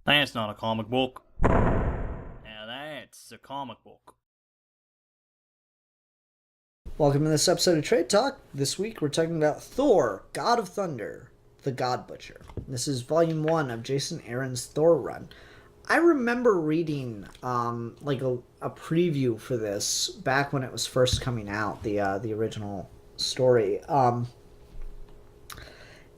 That's not a comic book. Now that's a comic book. Welcome to this episode of Trade Talk. This week we're talking about Thor, God of Thunder, the God Butcher. This is volume 1 of Jason Aaron's Thor run. I remember reading a preview for this back when it was first coming out, the original story.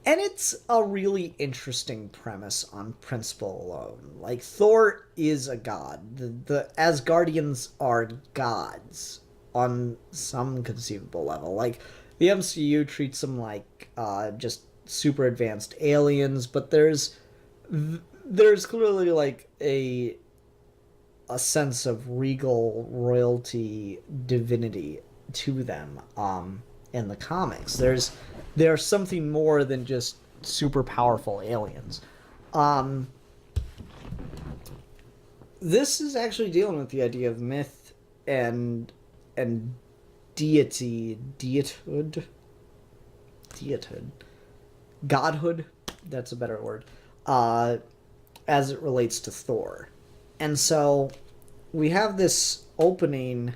And it's a really interesting premise on principle alone. Like, Thor is a god. The Asgardians are gods on some conceivable level. Like, the MCU treats them like just super advanced aliens, but there's clearly like a sense of regal royalty divinity to them in the comics. There's something more than just super powerful aliens. This is actually dealing with the idea of myth and deithood, godhood. That's a better word. As it relates to Thor, and so we have this opening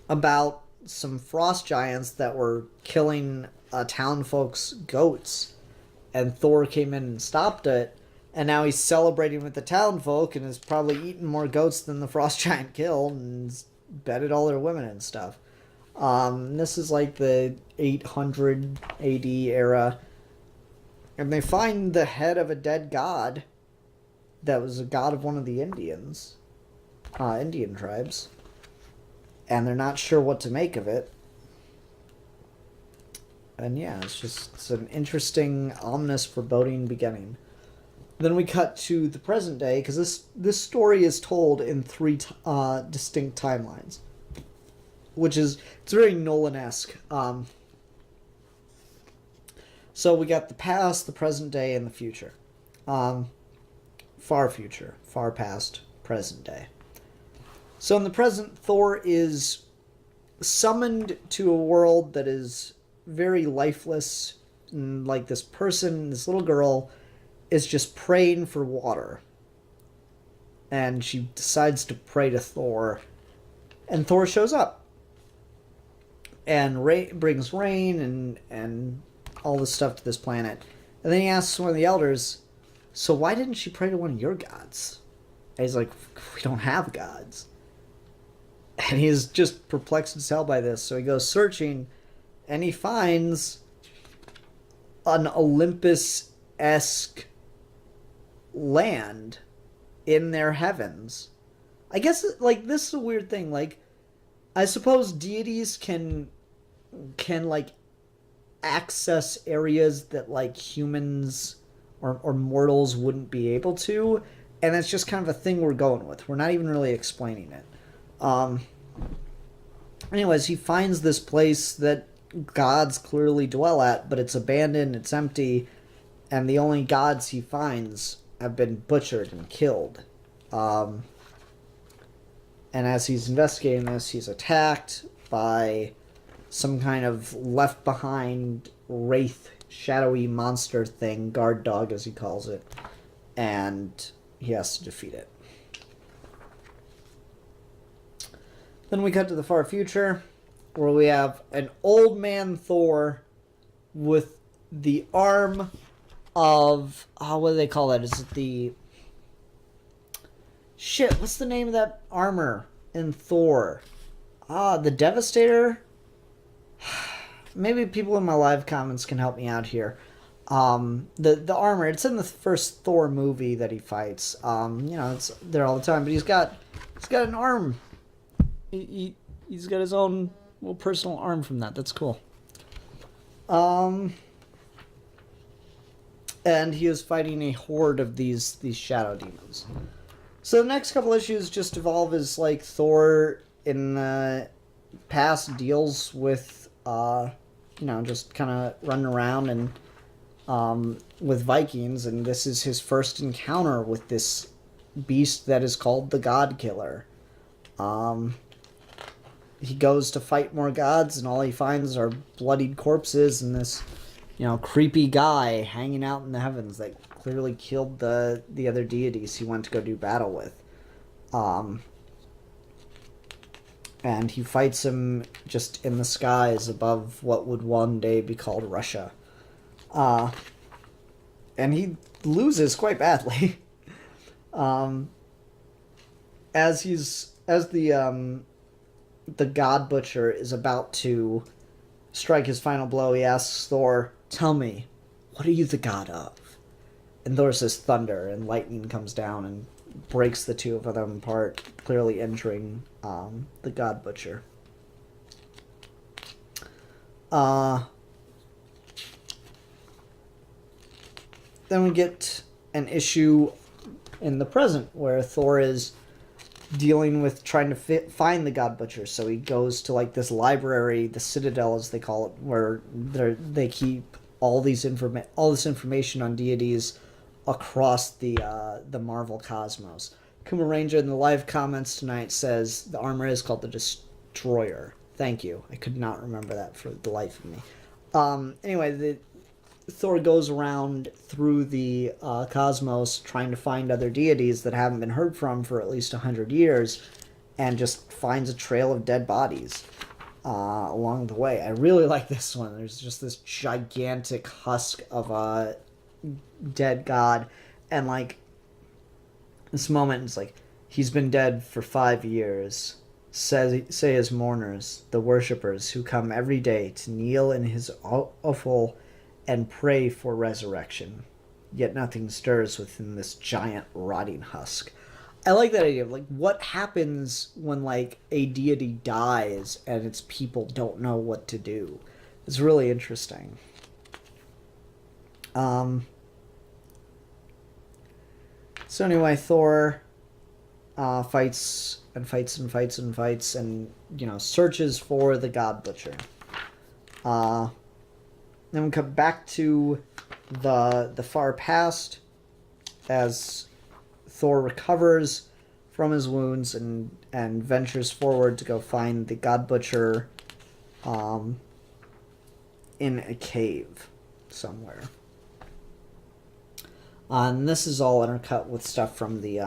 about some frost giants that were killing town folks' goats, and Thor came in and stopped it, and now he's celebrating with the town folk and has probably eaten more goats than the frost giant killed and bedded all their women and stuff. This is like the 800 AD era, and they find the head of a dead god that was a god of one of the Indian tribes, and they're not sure what to make of it. And yeah, it's an interesting, ominous, foreboding beginning. Then we cut to the present day, because this story is told in three distinct timelines, it's very Nolan-esque. So we got the past, the present day, and the future. Far future, far past, present day. So in the present, Thor is summoned to a world that is very lifeless. And like this little girl, is just praying for water. And she decides to pray to Thor. And Thor shows up. And brings rain and all this stuff to this planet. And then he asks one of the elders, so why didn't she pray to one of your gods? And he's like, we don't have gods. And he's just perplexed as hell by this. So he goes searching, and he finds an Olympus-esque land in their heavens. I guess, like, this is a weird thing. Like, I suppose deities can like, access areas that, like, humans or mortals wouldn't be able to, and that's just kind of a thing we're going with. We're not even really explaining it. Anyways, he finds this place that gods clearly dwell at, but it's abandoned, it's empty, and the only gods he finds have been butchered and killed. And as he's investigating this, he's attacked by some kind of left behind wraith, shadowy monster thing, guard dog as he calls it, and he has to defeat it. Then we cut to the far future, where we have an old man Thor with the arm of, what do they call that? Is it the... Shit, what's the name of that armor in Thor? The Devastator? Maybe people in my live comments can help me out here. The armor, it's in the first Thor movie that he fights. It's there all the time, but he's got an arm. He's got his own little personal arm from that. That's cool. And he is fighting a horde of these shadow demons. So the next couple issues just evolve as, like, Thor in the past deals with, just kind of running around and with Vikings, and this is his first encounter with this beast that is called the God Killer. He goes to fight more gods, and all he finds are bloodied corpses and this creepy guy hanging out in the heavens that clearly killed the other deities he went to go do battle with. And he fights him just in the skies above what would one day be called Russia. And he loses quite badly. As the God Butcher is about to strike his final blow, he asks Thor, "Tell me, what are you the god of?" And Thor says thunder, and lightning comes down and breaks the two of them apart, clearly injuring the God Butcher. Then we get an issue in the present where Thor is dealing with trying to find the God Butcher. So he goes to like this library, the Citadel as they call it, where they keep all this information on deities across the Marvel cosmos. Kuma Ranger in the live comments tonight says the armor is called the Destroyer. Thank you. I could not remember that for the life of me. Anyway, Thor goes around through the cosmos trying to find other deities that haven't been heard from for at least 100 years, and just finds a trail of dead bodies along the way. I really like this one. There's just this gigantic husk of a dead god, and like this moment is like, he's been dead for 5 years. Say his mourners, the worshippers who come every day to kneel in his offal and pray for resurrection. Yet nothing stirs within this giant rotting husk. I like that idea of like what happens when like a deity dies and its people don't know what to do. It's really interesting. So anyway, Thor fights and fights and fights and fights and, searches for the God Butcher. Then we come back to the far past as Thor recovers from his wounds and ventures forward to go find the God Butcher in a cave somewhere. And this is all intercut with stuff from the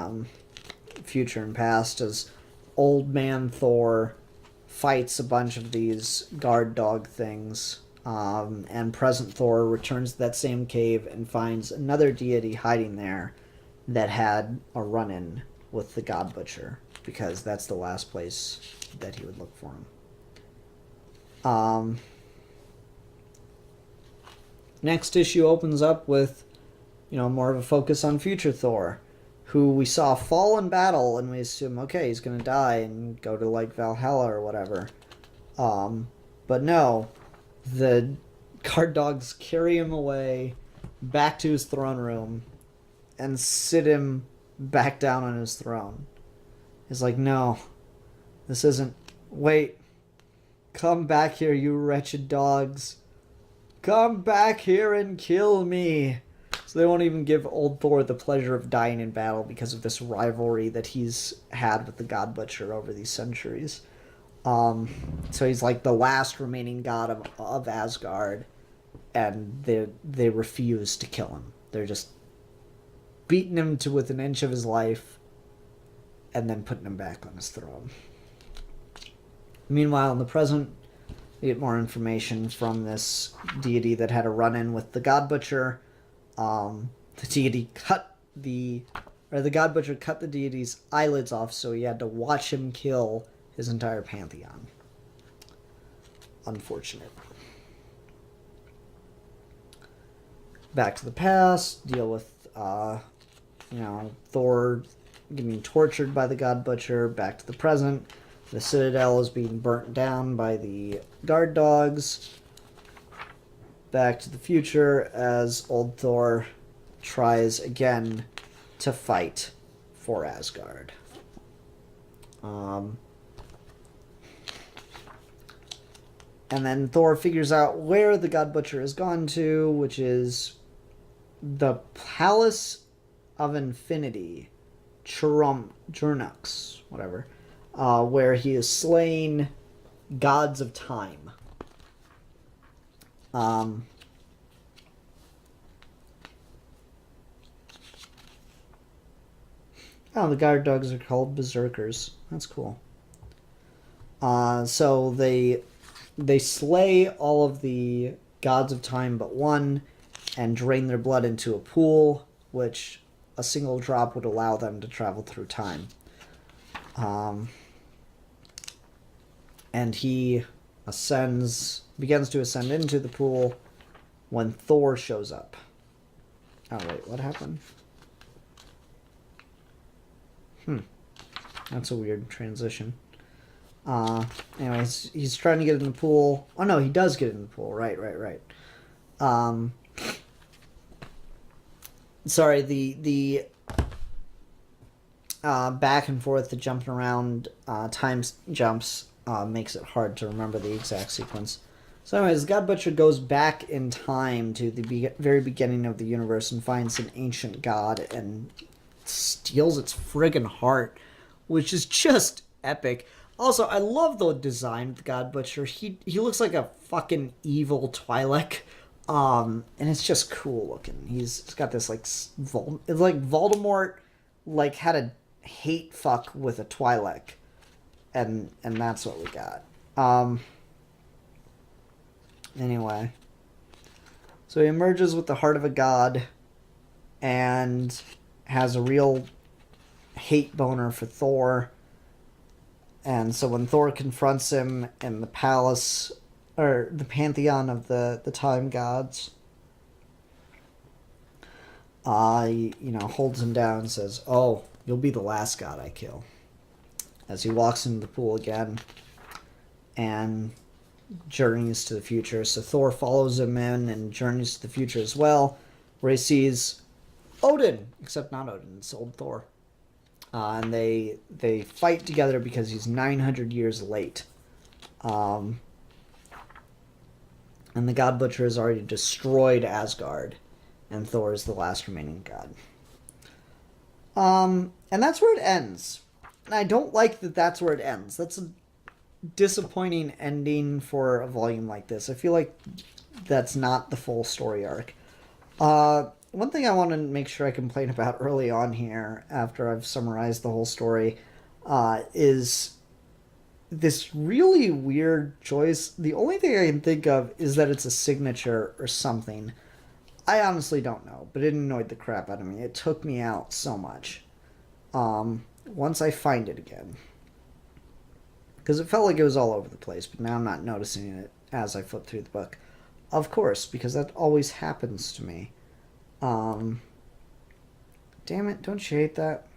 future and past as old man Thor fights a bunch of these guard dog things. And present Thor returns to that same cave and finds another deity hiding there that had a run-in with the God Butcher, because that's the last place that he would look for him. Next issue opens up with, more of a focus on future Thor, who we saw fall in battle, and we assume, okay, he's going to die and go to, like, Valhalla or whatever. But no, the guard dogs carry him away back to his throne room and sit him back down on his throne. He's like, no, this isn't... Wait, come back here, you wretched dogs. Come back here and kill me. So they won't even give old Thor the pleasure of dying in battle because of this rivalry that he's had with the God Butcher over these centuries. So he's like the last remaining god of Asgard, and they refuse to kill him. They're just beating him to within an inch of his life and then putting him back on his throne. Meanwhile, in the present, we get more information from this deity that had a run-in with the God Butcher. The deity the God Butcher cut the deity's eyelids off, so he had to watch him kill his entire pantheon. Unfortunate. Back to the past, deal with, Thor getting tortured by the God Butcher. Back to the present, the Citadel is being burnt down by the guard dogs. Back to the future as old Thor tries again to fight for Asgard. And then Thor figures out where the God Butcher has gone to, which is the Palace of Infinity, Chernux, whatever, where he is slaying gods of time. Oh, the guard dogs are called berserkers. That's cool. So they slay all of the gods of time but one, and drain their blood into a pool, which a single drop would allow them to travel through time. And he begins to ascend into the pool when Thor shows up. Oh wait, what happened? That's a weird transition. Anyways, he's trying to get in the pool. Oh no, he does get in the pool. Right. Sorry, the back and forth, the jumping around, time jumps makes it hard to remember the exact sequence. So anyways, God Butcher goes back in time to the very beginning of the universe and finds an ancient god and steals its friggin' heart, which is just epic. Also, I love the design of the God Butcher. He looks like a fucking evil Twi'lek. And it's just cool looking. He's got this it's like Voldemort like had a hate fuck with a Twi'lek. And that's what we got. Anyway. So he emerges with the heart of a god and has a real hate boner for Thor. And so when Thor confronts him in the palace, or the pantheon of the time gods, he, holds him down and says, "Oh, you'll be the last god I kill." As he walks into the pool again and journeys to the future. So Thor follows him in and journeys to the future as well, where he sees Odin, except not Odin, it's old Thor. And they fight together because he's 900 years late. And the God Butcher has already destroyed Asgard, and Thor is the last remaining god. And that's where it ends. And I don't like that that's where it ends. That's a disappointing ending for a volume like this. I feel like that's not the full story arc. One thing I want to make sure I complain about early on here, after I've summarized the whole story, is this really weird choice. The only thing I can think of is that it's a signature or something. I honestly don't know, but it annoyed the crap out of me. It took me out so much. Once I find it again. Because it felt like it was all over the place, but now I'm not noticing it as I flip through the book. Of course, because that always happens to me. Damn it, don't you hate that?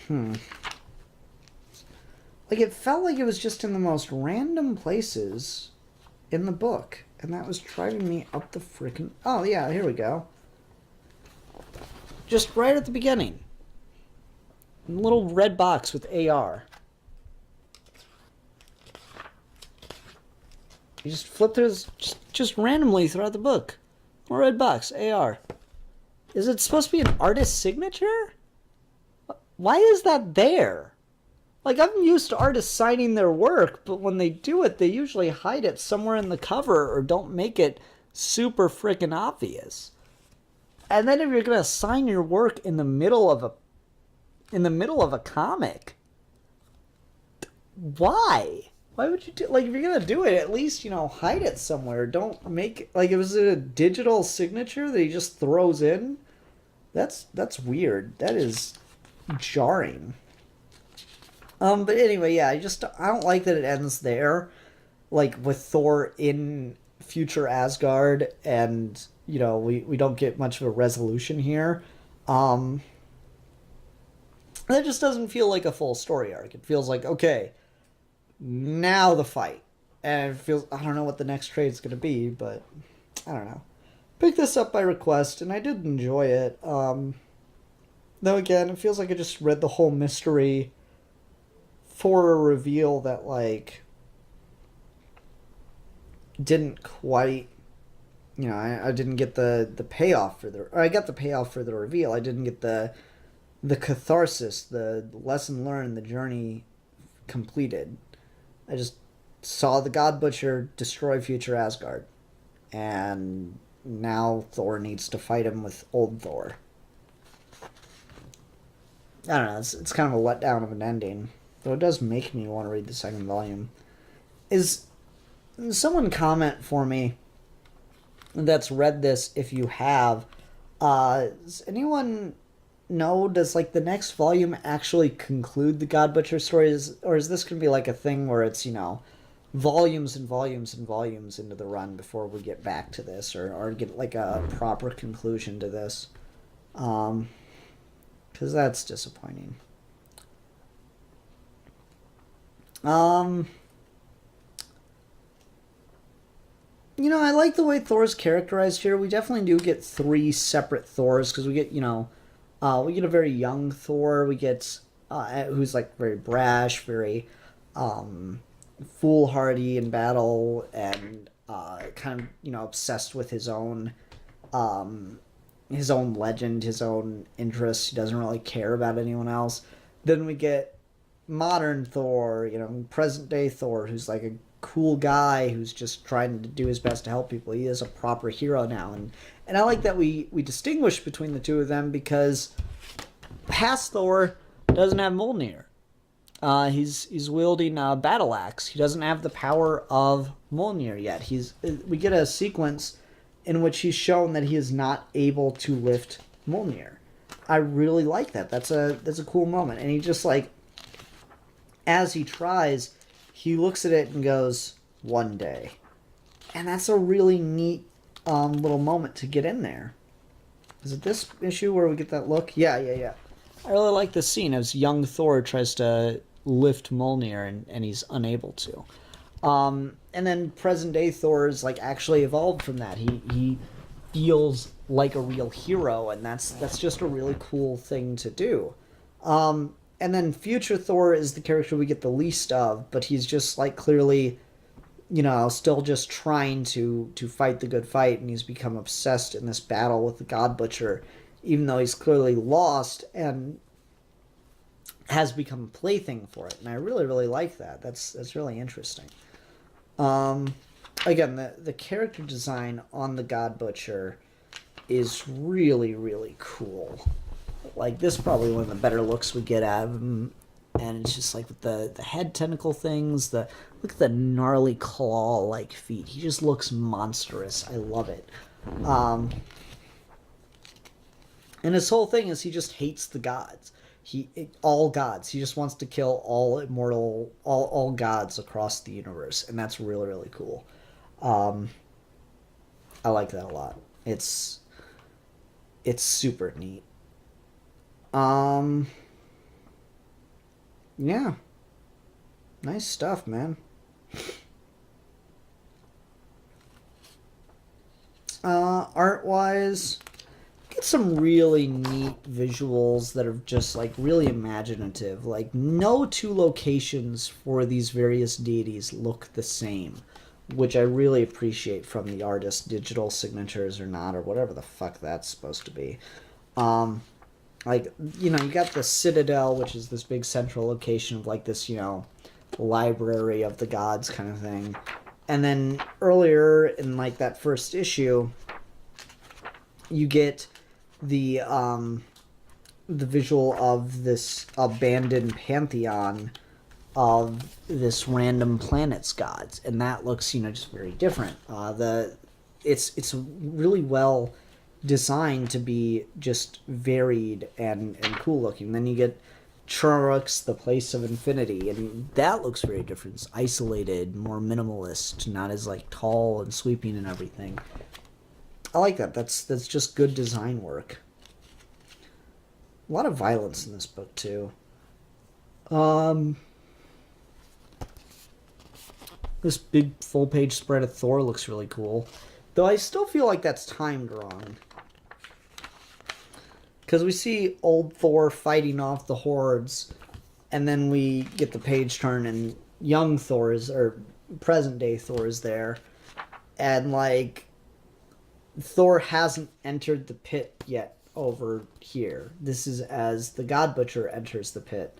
Like, it felt like it was just in the most random places in the book, and that was driving me up the freaking... Oh, yeah, here we go. Just right at the beginning. A little red box with AR. You just flip through this just randomly throughout the book. A red box, AR. Is it supposed to be an artist's signature? Why is that there? Like, I'm used to artists signing their work, but when they do it, they usually hide it somewhere in the cover or don't make it super freaking obvious. And then if you're gonna sign your work in the middle of a comic, why? Why would you do, like, if you're gonna do it, at least, hide it somewhere. Don't make, like, it was a digital signature that he just throws in. That's weird. That is jarring. But anyway, yeah, I don't like that it ends there, like, with Thor in future Asgard, and, we don't get much of a resolution here. That just doesn't feel like a full story arc. It feels like, okay, now the fight. And it feels, I don't know what the next trade is going to be, but I don't know. Picked this up by request, and I did enjoy it. Though again, it feels like I just read the whole mystery for a reveal that, like, didn't quite, I didn't get the payoff for or I got the payoff for the reveal. I didn't get the catharsis, the lesson learned, the journey completed. I just saw the God Butcher destroy future Asgard. And now Thor needs to fight him with old Thor. I don't know. It's kind of a letdown of an ending, though it does make me want to read the second volume. Is someone comment for me that's read this if you have? Does anyone know? Does like the next volume actually conclude the God Butcher stories, or is this gonna be like a thing where it's volumes and volumes and volumes into the run before we get back to this, or get like a proper conclusion to this? Because that's disappointing. I like the way Thor's characterized here. We definitely do get three separate Thors because we get a very young Thor. We get who's like very brash, very foolhardy in battle, and kind of obsessed with his own legend, his own interests. He doesn't really care about anyone else. Then we get modern Thor, present day Thor, who's like a cool guy who's just trying to do his best to help people. He is a proper hero now, and I like that we distinguish between the two of them because past Thor doesn't have Mjolnir. He's wielding a battle axe. He doesn't have the power of Mjolnir yet. We get a sequence in which he's shown that he is not able to lift Mjolnir. I really like that. That's a cool moment, and he just like as he tries, he looks at it and goes, "One day," and that's a really neat little moment to get in there. Is it this issue where we get that look? Yeah. I really like this scene as young Thor tries to lift Mjolnir and he's unable to. And then present day Thor is like actually evolved from that. He feels like a real hero, and that's just a really cool thing to do. And then future Thor is the character we get the least of, but he's just like clearly, still just trying to fight the good fight, and he's become obsessed in this battle with the God Butcher, even though he's clearly lost and has become a plaything for it. And I really, really like that. That's really interesting. Again, the character design on the God Butcher is really, really cool. Like, this is probably one of the better looks we get out of him. And it's just like with the head tentacle things, look at the gnarly claw-like feet. He just looks monstrous. I love it. And his whole thing is he just hates the gods. All gods. He just wants to kill all immortal, all gods across the universe, and that's really, really cool. I like that a lot. It's super neat. Yeah. Nice stuff, man. Art-wise, get some really neat visuals that are just like really imaginative. Like, no two locations for these various deities look the same, which I really appreciate from the artist, digital signatures or not, or whatever the fuck that's supposed to be. Like, you got the Citadel, which is this big central location of like this, library of the gods kind of thing. And then earlier in like that first issue, you get the visual of this abandoned pantheon of this random planet's gods, and that looks just very different. It's really well designed to be just varied and cool looking. Then you get Churrux, the place of infinity, and that looks very different. It's isolated, more minimalist, not as like tall and sweeping and everything. I like that. That's just good design work. A lot of violence in this book too. This big full page spread of Thor looks really cool, though I still feel like that's timed wrong. Because we see old Thor fighting off the hordes, and then we get the page turn, and young Thor or present day Thor is there, and like Thor hasn't entered the pit yet over here. This is as the God Butcher enters the pit,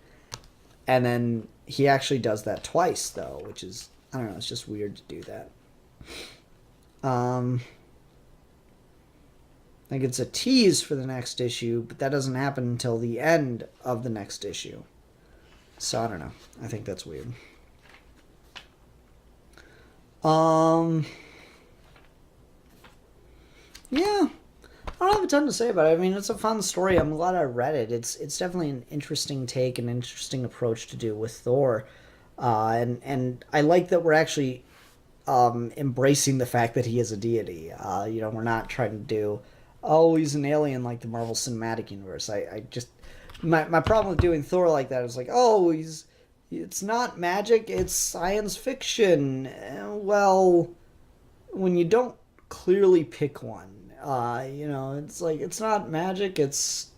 and then he actually does that twice though, which is, I don't know, it's just weird to do that. Like, it's a tease for the next issue, but that doesn't happen until the end of the next issue. So, I don't know. I think that's weird. Yeah. I don't have a ton to say about it. I mean, it's a fun story. I'm glad I read it. It's definitely an interesting take, an interesting approach to do with Thor. And I like that we're actually embracing the fact that he is a deity. We're not trying to do, oh, he's an alien like the Marvel Cinematic Universe. I just my problem with doing Thor like that is like, oh, it's not magic, it's science fiction. Well, when you don't clearly pick one, it's like it's not magic, it's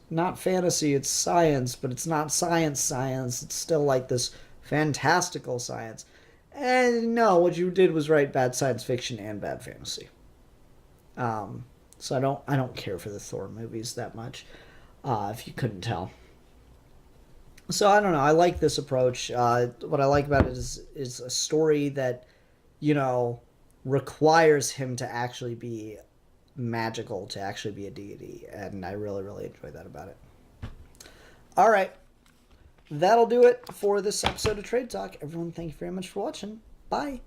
not fantasy, it's science, but it's not science. It's still like this fantastical science. And no, what you did was write bad science fiction and bad fantasy. So I don't care for the Thor movies that much, if you couldn't tell. So I don't know. I like this approach. What I like about it is a story that, you know, requires him to actually be magical, to actually be a deity, and I really really enjoy that about it. All right, that'll do it for this episode of Trade Talk. Everyone, thank you very much for watching. Bye.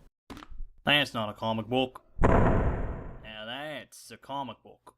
That's not a comic book. Now that's a comic book.